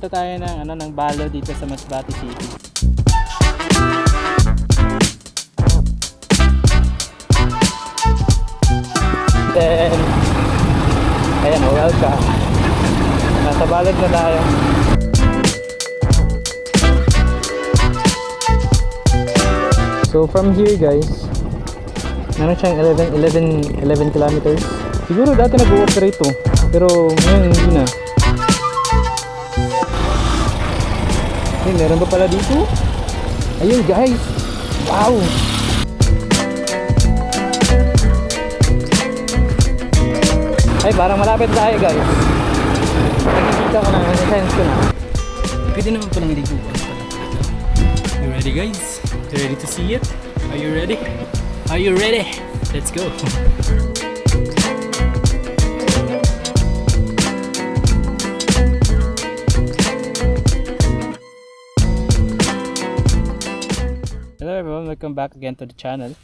punta tayo ng Balo dito sa Masbate City. Then ayan, welcome. Nasa Balod na tayo. So from here guys, meron siyang 11 kilometers. Siguro dati nag-ooperate to, pero ngayon hindi na. Hey, meron ba pala dito? Ayun guys, wow! Ay, parang malapit tayo guys. Nakikita ko na, nasa-sense ko na. Pwede naman palang iligo. You ready guys? You ready to see it? Are you ready? Are you ready? Let's go! Hello everyone, welcome back again to the channel.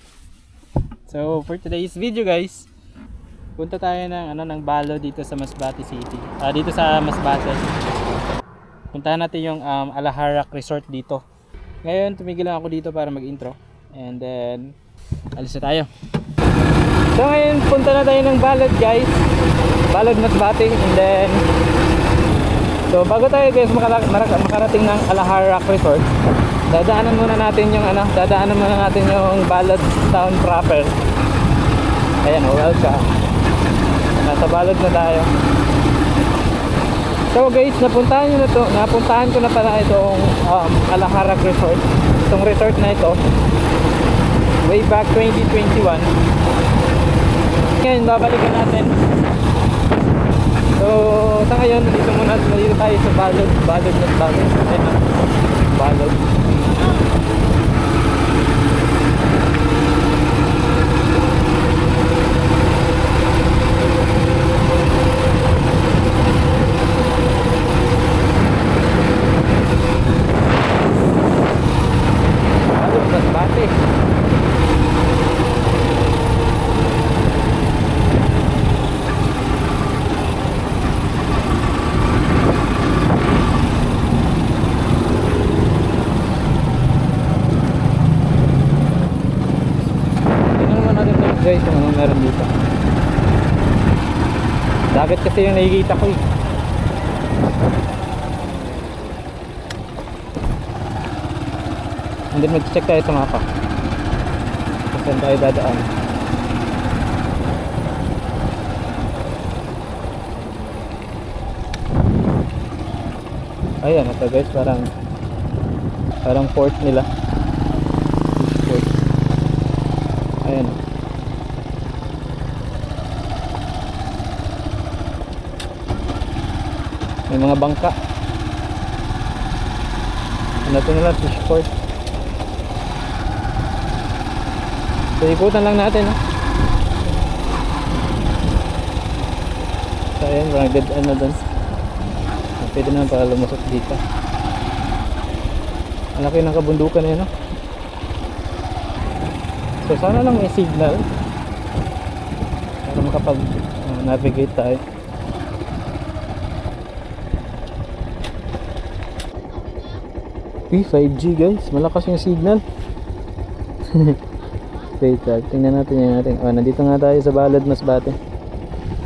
So for today's video guys, punta tayo ng Balo dito sa Masbate City. Dito sa Masbate. Puntahan natin yung Alaharak Resort dito. Ngayon tumigil lang ako dito para mag-intro. And then alis na tayo. So ngayon punta na tayo ng Balod guys. Balod Masbate. And then so bago tayo guys makarating ng Alaharak Resort, dadaanan muna natin yung Balod town proper. Ayan, welcome. Nasa Balod na tayo. So guys, napuntahan ko na pala itong Alaharak Resort. Itong resort na ito way back 2021. Ngayon babalikan natin. So sa ngayon nandito tayo sa Balod na Balod. Ayan, Balod. Guys, kung anong meron dito. Dagat kasi yung nakikita ko eh. And then mag-check tayo sa mapa kung saan tayo dadaan. Ayan, ito guys, parang port nila. Port. Ayan. May mga bangka. Ano ito nila? Fish port. So ikutan lang natin. So ayan, parang dead end na dun. Pwede naman para lumusot dito. Ang laki ng kabundukan na yun. So sana lang may signal para makapag navigate tayo. P5G guys, malakas yung signal. Wait, tingnan natin. Oh, nandito nga tayo sa Balod Masbate.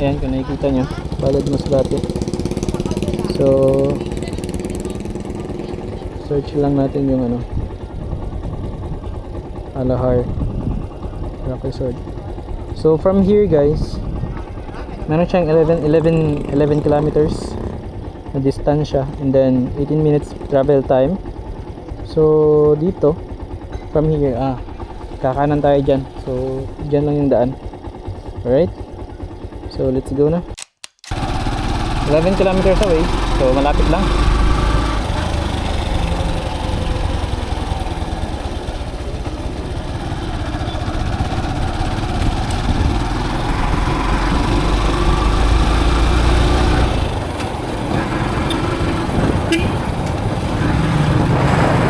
Ayan, kung nakikita nyo, Balod Masbate. So search lang natin yung Alaharak Resort. So from here guys, meron siyang 11 kilometers na distansya, and then 18 minutes travel time. So dito from here kakanan tayo dyan. So dyan lang yung daan. Alright, so let's go na. 11 kilometers away, so malapit lang.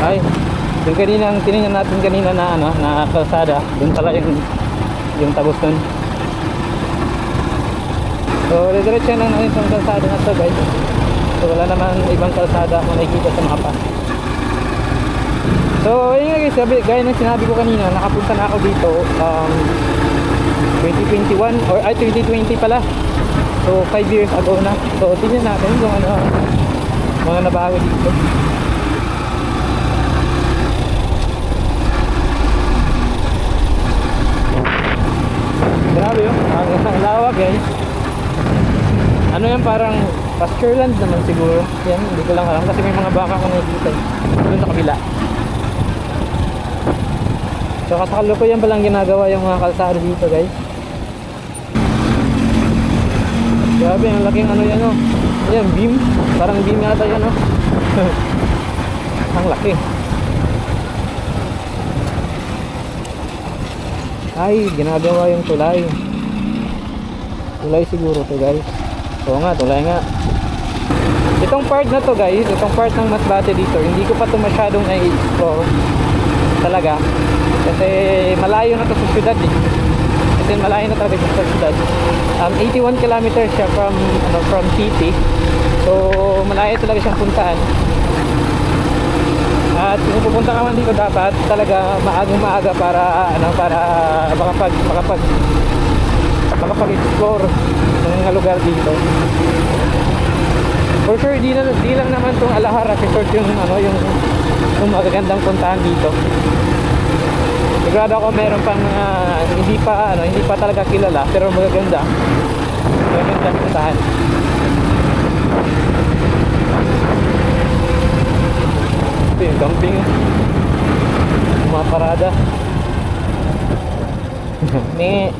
Ay, yung kanina ang tinignan natin kanina na kalsada, doon pala yung tagos nun. So diretso lang natin itong kalsada na to guys. So wala naman ibang kalsada kung nakikita sa mapa. So yun nga guys, gaya ng sinabi ko kanina, nakapunta na ako dito 2021 or 2020 pala. So 5 years ago na. So tingnan natin kung ano mga nabago dito. Grabe yun, ang lawak guys. Ano yan, parang pasture land naman siguro. Yan, hindi ko lang alam kasi may mga baka akong nakikita doon sa kabila. So kasalukuyan pa lang ginagawa yung mga kalsada dito guys. Grabe, ang laking ano yan oh. Ayan, beam. Parang beam yata yan oh. Ang laki. Ay, ginagawa yung tulay. Tulay siguro to guys. Oo nga, tulay nga. Itong part na to guys, itong part ng Masbate dito, hindi ko pa to masyadong na-explore talaga. Kasi malayo na to sa syudad eh. Kasi malayo na talaga sa syudad. 81 kilometers siya from city. So malayo talaga siyang puntaan. At kung pupunta ka man dito dapat talaga maaga para makapag-explore ng mga lugar dito. For sure di lang naman tong Alahara Resort yung magagandang puntahan dito. Sigurado ako meron pang hindi pa talaga kilala pero magagandang puntahan. Ito yung camping, mga parada. Ni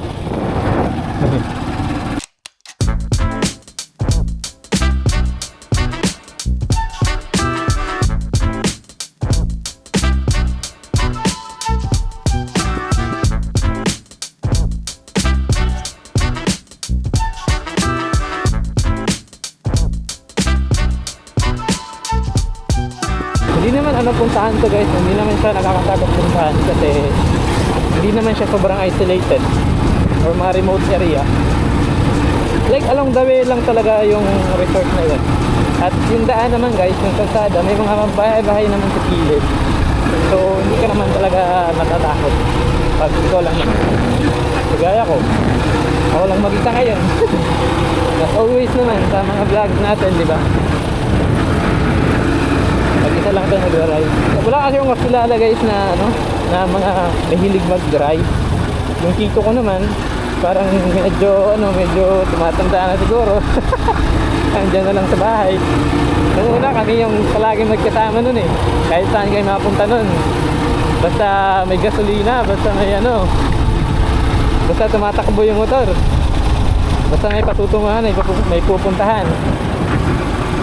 hindi naman puntahan to guys, hindi naman siya nakakatakot puntahan kasi hindi naman siya sobrang isolated or mga remote area. Like along the way lang talaga yung resort na yun. At yung daan naman guys, yung kalsada, may mga bahay-bahay naman sa kilid. So hindi ka naman talaga matatakot pag ikaw lang naman. Kagaya ko, ako lang mag-isa ngayon. As always naman sa mga vlogs natin, di ba? Mag-isa lang tayo nag-drive. Wala kasi yung kakilala guys na na mga mahilig mag-drive. Yung tito ko naman parang medyo tumatanda na siguro. Andiyan na lang sa bahay. Nung una kami yung palaging magkasama nun eh. Kahit saan kayo mapunta nun. Basta may gasolina, basta basta tumatakbo yung motor. Basta may patutunguhan, may pupuntahan.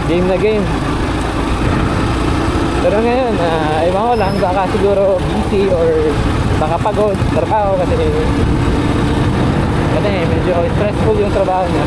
Game na game. Pero ngayon, ewan ko lang, baka siguro busy or baka pagod sa trabaho kasi medyo stressful yung trabaho niya.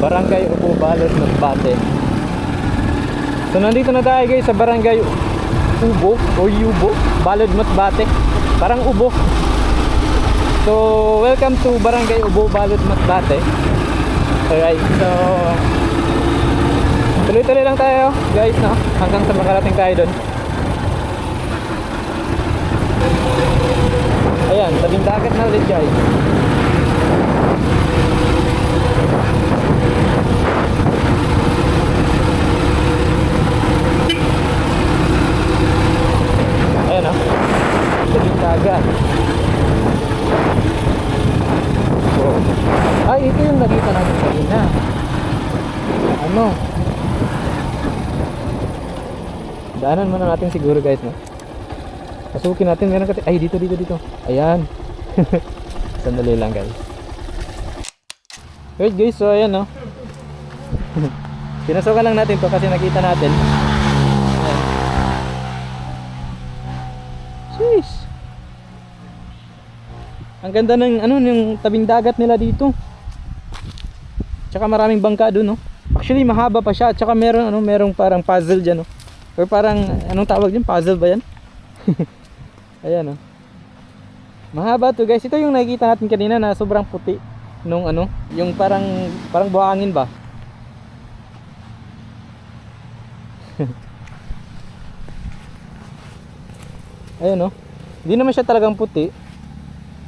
Barangay Ubo, Balod, Masbate. So nandito na tayo guys sa Barangay Ubo o Yubo, Balod, Masbate. Parang Ubo. So welcome to Barangay Ubo, Balod, Masbate. Alright, so tuloy-tuloy lang tayo guys, no? Hanggang sa makarating tayo doon. Ayan, tabing dagat na ulit guys. Ayan o, tabing dagat. So, ay ito yung nakita natin kanina. Daanan muna natin siguro guys, no? Pasukin natin, meron kasi, ay dito. Ayan. Sandali lang guys. Wait guys, so ayan no. Pinasukan lang natin to kasi nakita natin. Ayan. Sheesh. Ang ganda ng ano, yung tabing dagat nila dito. Tsaka maraming bangka doon no. Actually mahaba pa siya, tsaka merong parang puzzle diyan no. Or parang anong tawag diyan? Puzzle ba 'yan? Ayan no. Mahaba to guys. Ito yung nakikita natin kanina na sobrang puti nung ano, yung parang buhangin ba? Ayun no. Hindi naman siya talagang puti.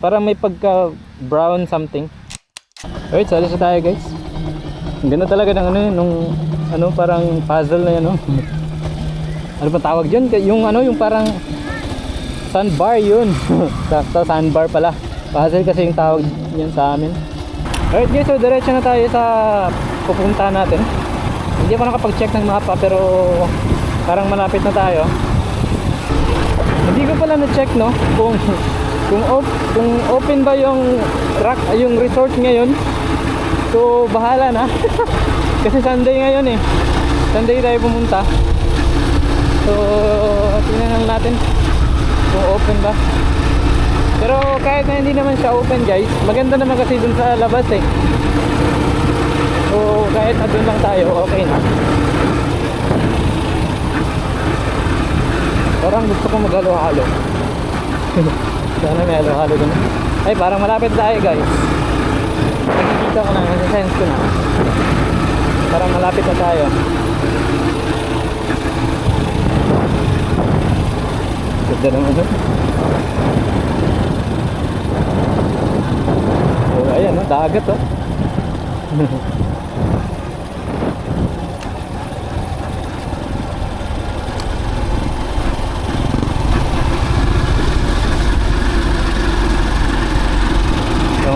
Parang may pagka brown something. Alright, so alis na tayo guys. Ang ganda talaga ng ano yun, nung ano parang puzzle na yan no. Ano pa tawag dyan? Yung ano, yung parang sandbar yun. Sa sandbar pala. Puzzle kasi yung tawag yan sa amin. Alright guys, so diretso na tayo sa pupunta natin. Hindi ako nakapag-check ng mapa pero parang malapit na tayo. Hindi ko pala na-check no kung open ba yung resort ngayon. So bahala na. Kasi Sunday ngayon eh. Sunday tayo pumunta. So tingnan lang natin kung open ba. Pero kahit na hindi naman siya open guys, maganda naman kasi dun sa labas eh. So kahit na dun lang tayo, okay na. Parang gusto ko maghalo-halo. Sana may halo-halo dun. Ay parang malapit tayo guys. Nakikita ko na, nasa-sense ko na. Parang malapit na tayo. Ganda naman dun. So ayan no, dagat oh.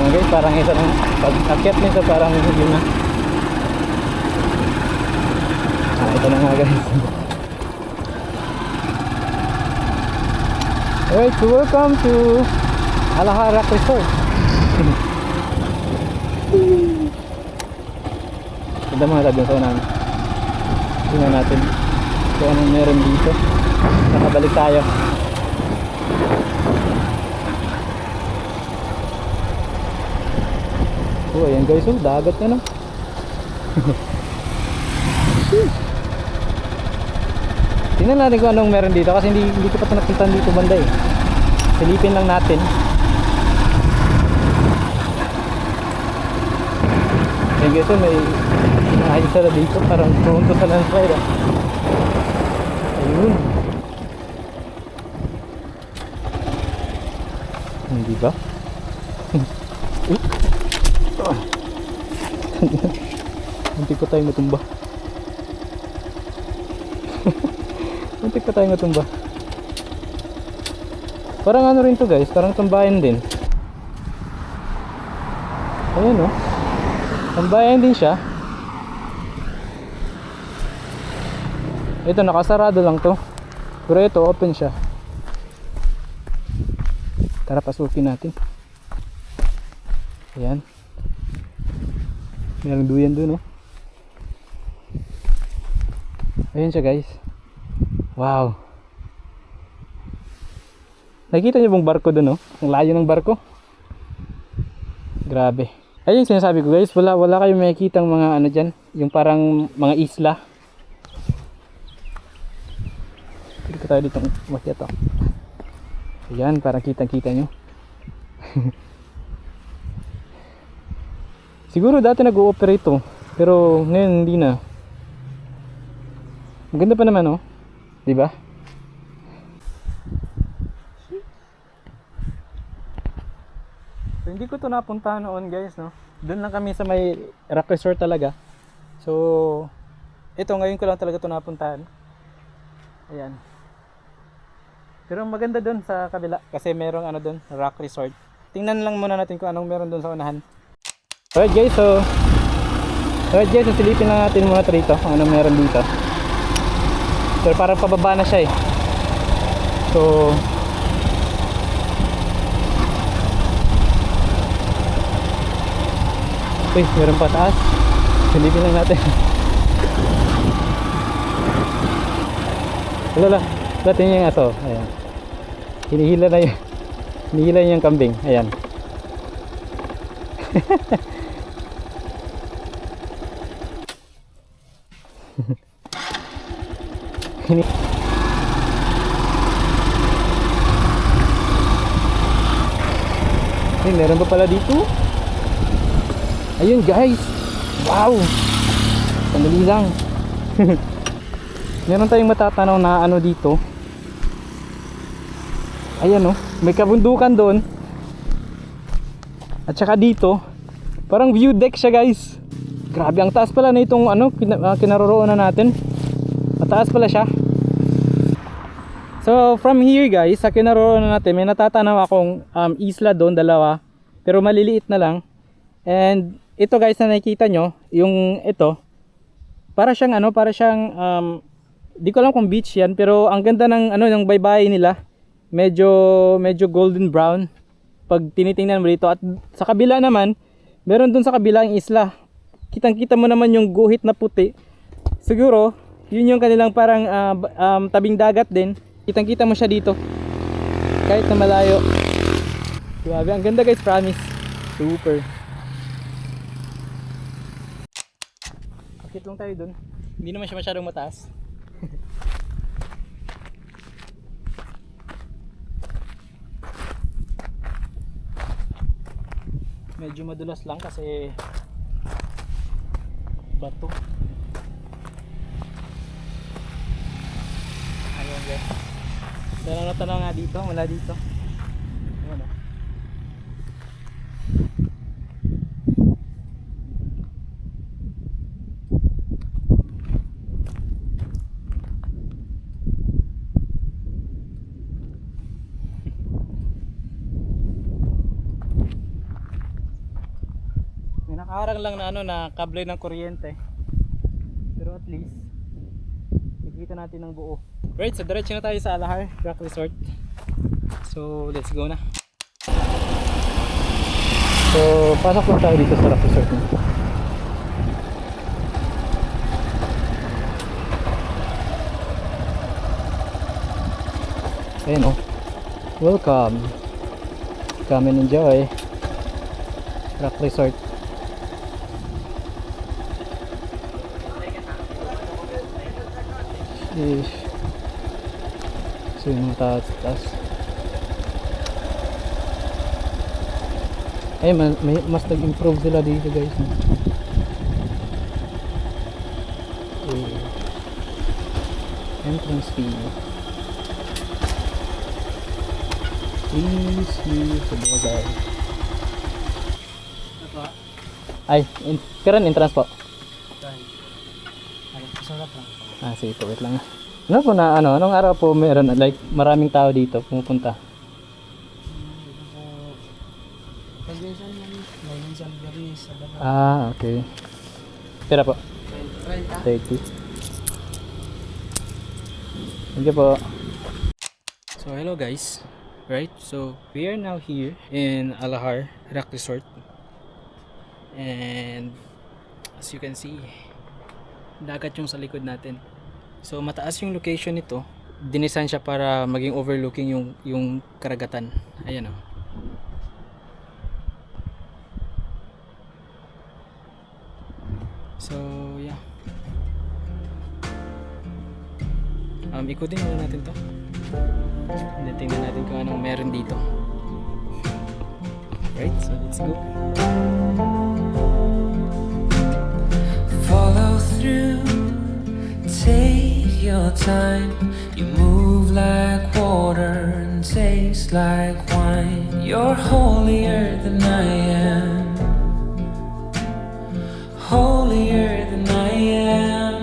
Guys, parang isa ng pag-akit nito parang yun na. Ito na nga guys. Alright, so welcome to Alaharak Resort. Ganda mga tabi sa unahan. Tingnan natin kung anong meron dito. Nakabalik tayo. Oh, ayan guys, oh, dagat na no. Tingnan natin kung anong meron dito kasi hindi ko pa ito nakita dito banda eh. Silipin lang natin. Ayan guys, oh, may ayos sila dito, parang pronto sa landslide ah. Ayun. Hindi ba? Muntik pa tayong matumba. Muntik pa tayong matumba. Parang ano rin to guys, parang tambayan din. Ayun oh, tambayan din siya. Ito nakasarado lang to, pero ito open siya. Tara pasukin natin. Ayan. Merong duyan dun oh. Ayun siya guys. Wow. Nakikita niyo bang barko dun oh? Ang layo ng barko. Grabe. Ayun sinasabi ko guys, wala kayong makikita ng mga ano dyan, yung parang mga isla. Hindi ko tayo dito makiat oh. Ayan, parang kitang-kita nyo. Siguro dati nag-ooperate to, pero ngayon hindi na. Maganda pa naman oh, 'di ba? So, hindi ko to napuntahan noon guys no. Doon lang kami sa may rock resort talaga. So ito ngayon ko lang talaga to napuntahan. Ayan. Pero maganda doon sa kabila kasi merong ano doon, rock resort. Tingnan lang muna natin kung anong meron doon sa unahan. Alright guys, so silipin lang natin muna rito kung anong meron dito. Pero parang pababa na siya eh. So Uy, meron pa taas. Silipin lang natin. Wala. Dati niya yung aso. Ayan. Hinihila na yun. Hinihila niya yung kambing. Ayan. Ay, meron pa pala dito. Ayun guys. Wow. Sandali lang. Meron tayong matatanaw na ano dito. Ayan oh, may kabundukan doon. At saka dito, parang view deck siya guys. Grabe, ang taas pala na itong ano, kinaroroonan natin. Mataas pala siya. So from here guys, sa kinaroroonan natin, may natatanaw akong isla doon, dalawa. Pero maliliit na lang. And ito guys na nakikita nyo, yung ito, para siyang ano, para siyang di ko alam kung beach yan, pero ang ganda ng ano, ng baybayin nila. Medyo golden brown pag tinitingnan mo dito. At sa kabila naman, meron dun sa kabilang isla. Kitang-kita mo naman yung guhit na puti. Siguro, yun yung kanilang parang tabing dagat din. Kitang-kita mo siya dito. Kahit na malayo. Grabe, ang ganda guys, promise. Super. Akit lang tayo dun. Hindi naman siya masyadong mataas. Medyo madulas lang kasi bato. Ayun guys. Tanaw nga dito, wala dito. Ayan o. Nakaharang lang na ano, na kable ng kuryente. Pero at least nakikita natin ng buo. Right, so diretso na tayo sa Alahar Rock Resort. So let's go na. So pasok lang tayo dito sa Rock Resort na. Ayan oh. Welcome. Come and enjoy Rock Resort. So yung mga taas. Ay, mas nag-improve sila dito guys. Entrance fee. Please use the door. Ay, karan entrance po. Sarap lang. Sige po, wait lang. Ano po na ano, anong araw po meron like maraming tao dito pumupunta? Pag-minsan man, may minsan gabi sa dagat. Okay. Pera po? 30. Thank you po. So hello guys. Right, so we are now here in Alahar Rock Resort. And as you can see, dagat yung sa likod natin. So mataas yung location nito. Dinisan siya para maging overlooking yung karagatan. Ayan oh. So yeah. Ikutin muna natin to. Tingnan natin kung anong meron dito. Right, so let's go. Follow through, take your time. You move like water and taste like wine. You're holier than I am, holier than I am.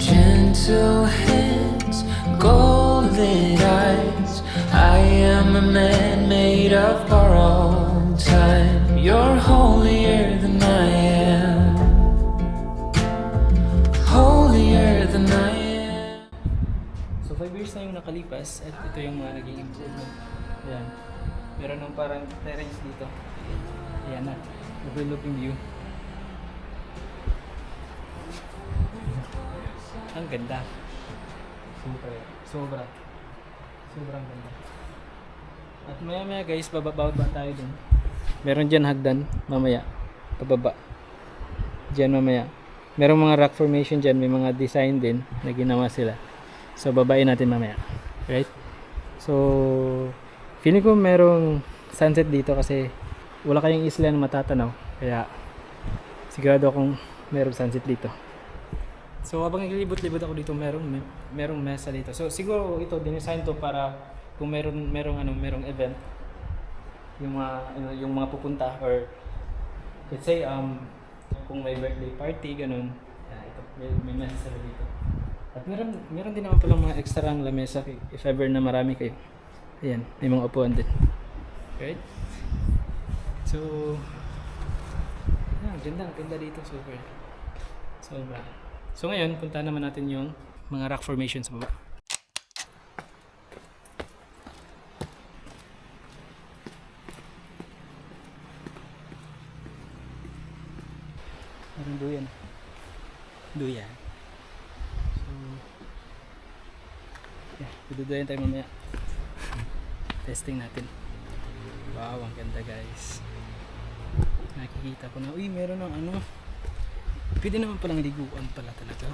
Gentle hands, golden eyes. I am a man made of borrowed time. You're holier than I am, holier than I am. So 5 years na yung nakalipas at ito yung mga naging improvement. Ayan. Meron ng parang terrace dito. Ayan na. Overlooking view. Ang ganda. Sobrang ganda. At maya guys, bababa tayo dun. Meron dyan hagdan, mamaya. Pababa. Dyan mamaya. Merong mga rock formation dyan, may mga design din na ginawa sila. So babain natin mamaya. Right? So, feeling ko merong sunset dito kasi wala kayong isla na matatanaw. Kaya, sigurado akong merong sunset dito. So habang naglilibot-libot ako dito, merong mesa dito. So siguro ito dinesign to para kung merong event yung mga pupunta, or let's say kung may birthday party ganun. Ito may mesa sila dito. At meron din naman palang mga extra ang lamesa if ever na marami kayo. Ayan, may mga upuan din. Right? So ganda dito, super. So ngayon, punta naman natin yung mga rock formation sa baba. Parang duyan. So, duduyan tayo mamaya. Testing natin. Wow, ang ganda guys. Nakikita ko na, uy, meron ng ano. Pwede naman palang liguan pala talaga.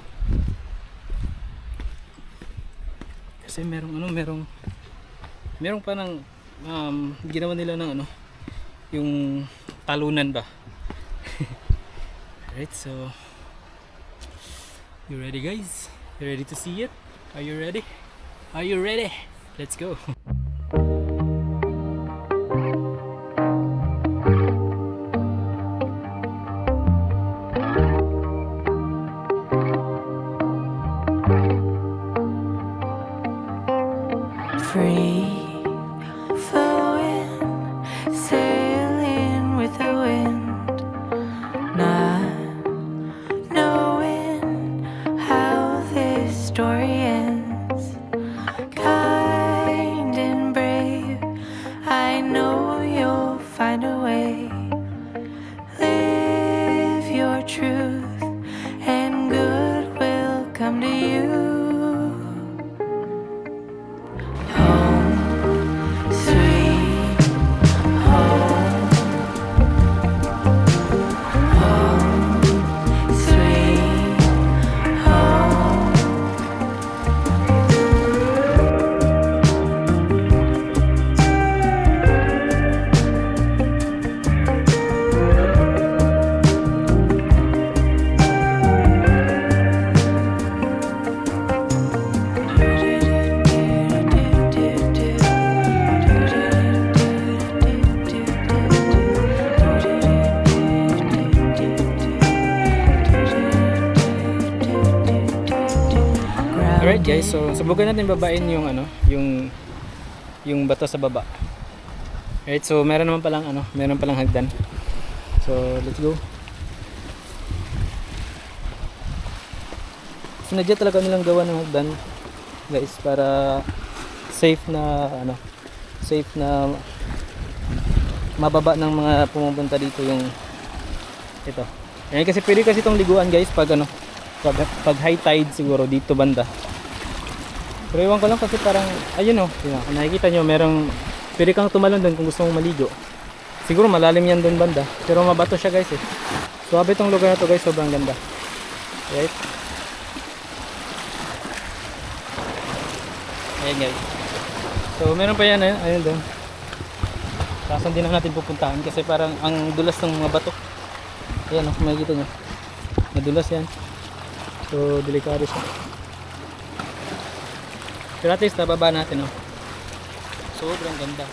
Kasi merong parang ginawa nila ng ano, yung talunan ba. Alright, so you ready guys? You ready to see it? Are you ready? Are you ready? Let's go. Free flowing, sailing with the wind, not knowing how this story ends. Kind and brave, I know you'll find a way. Live your truth, and good will come to you. Alright guys, so subukan natin babain yung ano, yung bato sa baba. Alright, so meron palang hagdan. So let's go. Sinadya talaga nilang gawa ng hagdan, guys, para safe na mababa ng mga pumupunta dito yung ito. Ayan, kasi pwede kasi itong liguan guys pag pag high tide siguro dito banda. Pero iwan ko lang kasi parang ayun kung nakikita nyo pwede kang tumalon doon kung gusto mong maligo. Siguro malalim yan doon banda, pero mabato siya guys eh. Suwabe itong lugar na to guys, sobrang ganda. Right? Ayan guys. So meron pa yan ayun doon. Kasan din natin pupuntahan kasi parang ang dulas ng mga bato. Ayan makikita nyo. Madulas yan. So delikado siya. Pero at least nababa natin sobrang ganda.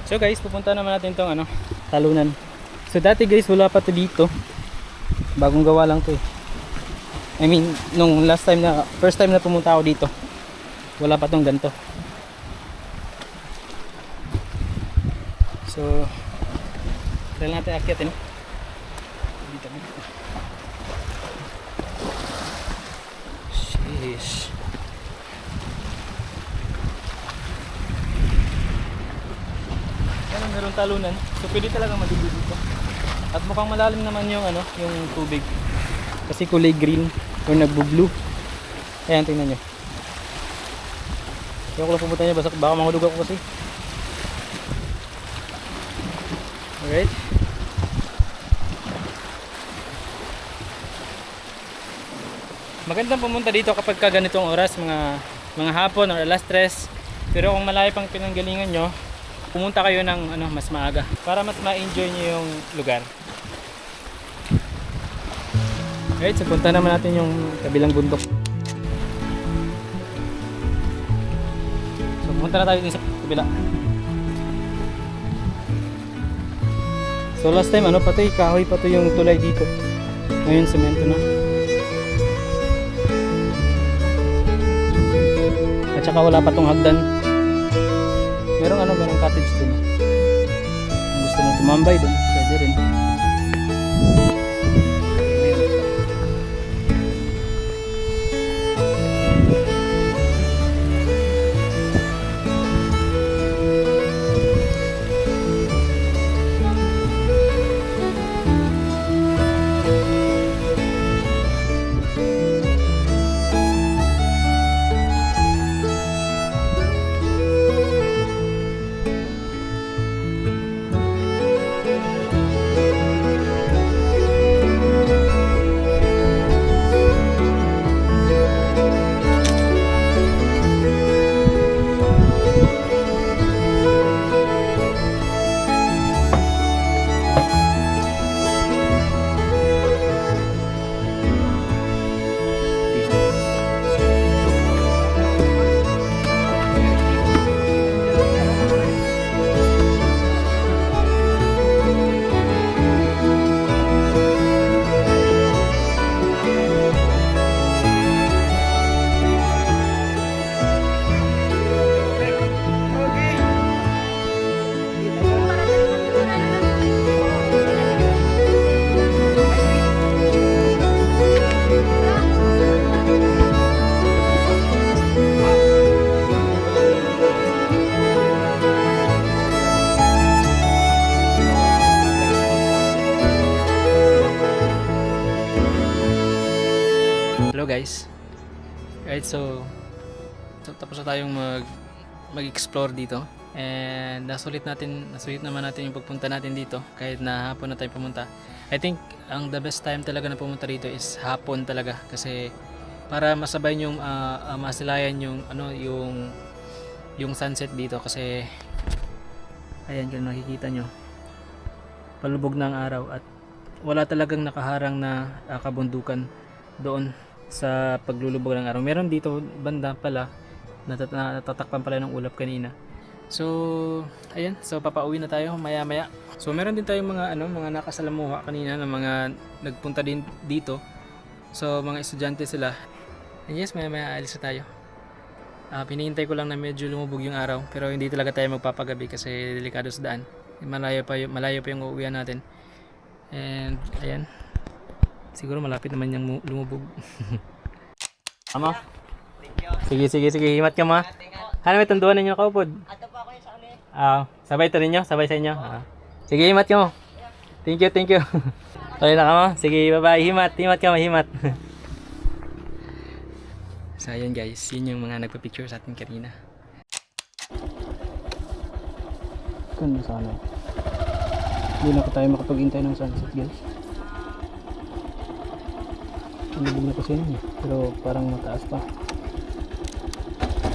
So guys, pupunta naman natin tong talunan. So dati guys, wala pa to dito. Bagong gawa lang to eh. I mean, nung first time na pumunta ako dito, wala pa tong ganito. So try natin akyatin. Dito. Sheesh. mayroong talunan. So pwede talaga maligo dito. At mukhang malalim naman yung ano, yung tubig. Kasi kulay green or nagbo-blue. Ayan, tingnan nyo. Kaya ko lang pumunta niya, baka mahulog ako kasi. Alright. Magandang pumunta dito kapag ka ganitong oras, mga hapon or alas 3. Pero kung malayo pang pinanggalingan nyo, pumunta kayo ng ano, mas maaga para mas ma-enjoy nyo yung lugar. Alright, so punta naman natin yung kabilang bundok. So pumunta na tayo din sa kabila. So last time ano pa to, kahoy pa to yung tulay dito. Ngayon semento na. At saka wala pa tong hagdan. Merong cottage dun. Kung gusto mo tumambay dun, pwede rin. Hello guys. Right, so tapos na tayong mag-explore dito. And nasulit naman natin yung pagpunta natin dito kahit na hapon na tayo pumunta. I think ang the best time talaga na pumunta dito is hapon talaga kasi para masabay yung masilayan yung ano yung sunset dito kasi ayan kung nakikita nyo palubog ng araw at wala talagang nakaharang na kabundukan doon sa paglulubog ng araw. Meron dito banda pala natatakpan pala ng ulap kanina. So ayan, so papauwi na tayo maya-maya. So meron din tayong mga nakasalamuha kanina na mga nagpunta din dito. So mga estudyante sila. And yes, maya-maya alis na tayo. Pinihintay ko lang na medyo lumubog yung araw pero hindi talaga tayo magpapagabi kasi delikado sa daan. Malayo pa yung uuwian natin. And ayan. Siguro malapit naman yung lumubog. Ama? Sige, himat ka ma. Ano may tanduan ninyo kaupod? Ato pa ako yung sa uli. Sabay ito ninyo, sabay sa inyo. Sige, himat ka mo. Thank you. Okay na ka mo? Sige, bye-bye. Himat ka mo, himat. So ayan guys, yun yung mga nagpa-picture sa atin kanina. Kano sana? Hindi na ko tayo makapaghintay ng sunset guys. Nalibig na kasi yun pero parang mataas pa.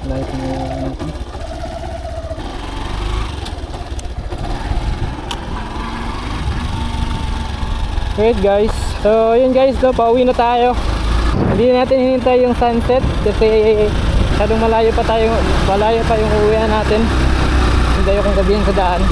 Lahat na natin. Alright guys, so yun guys, pauwi na tayo. Hindi natin hinintay yung sunset kasi malayo pa yung uuwian natin. Hindi tayo kung gabihin sa daan.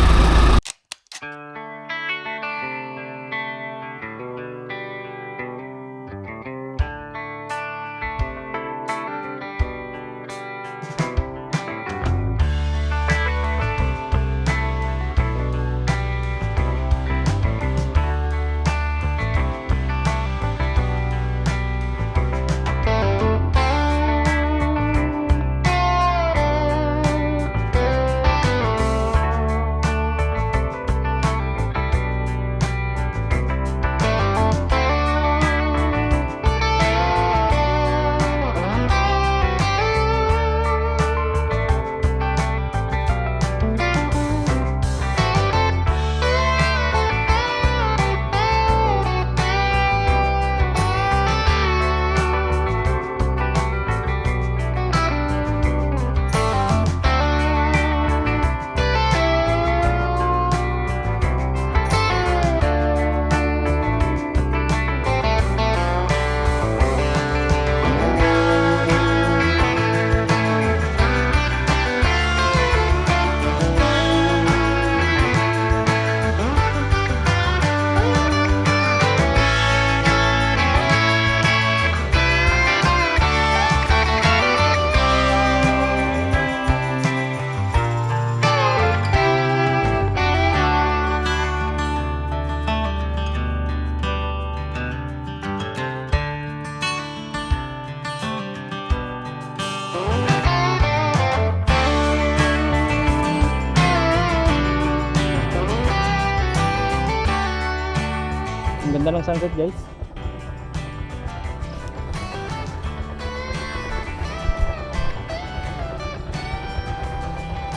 ng sunset guys.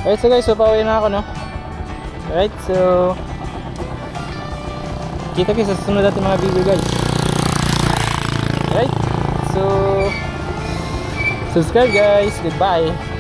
Alright, so guys, so pauwi na ako, no? Alright, so kita kayo sa susunod natin mga video guys. Alright, so subscribe guys, goodbye.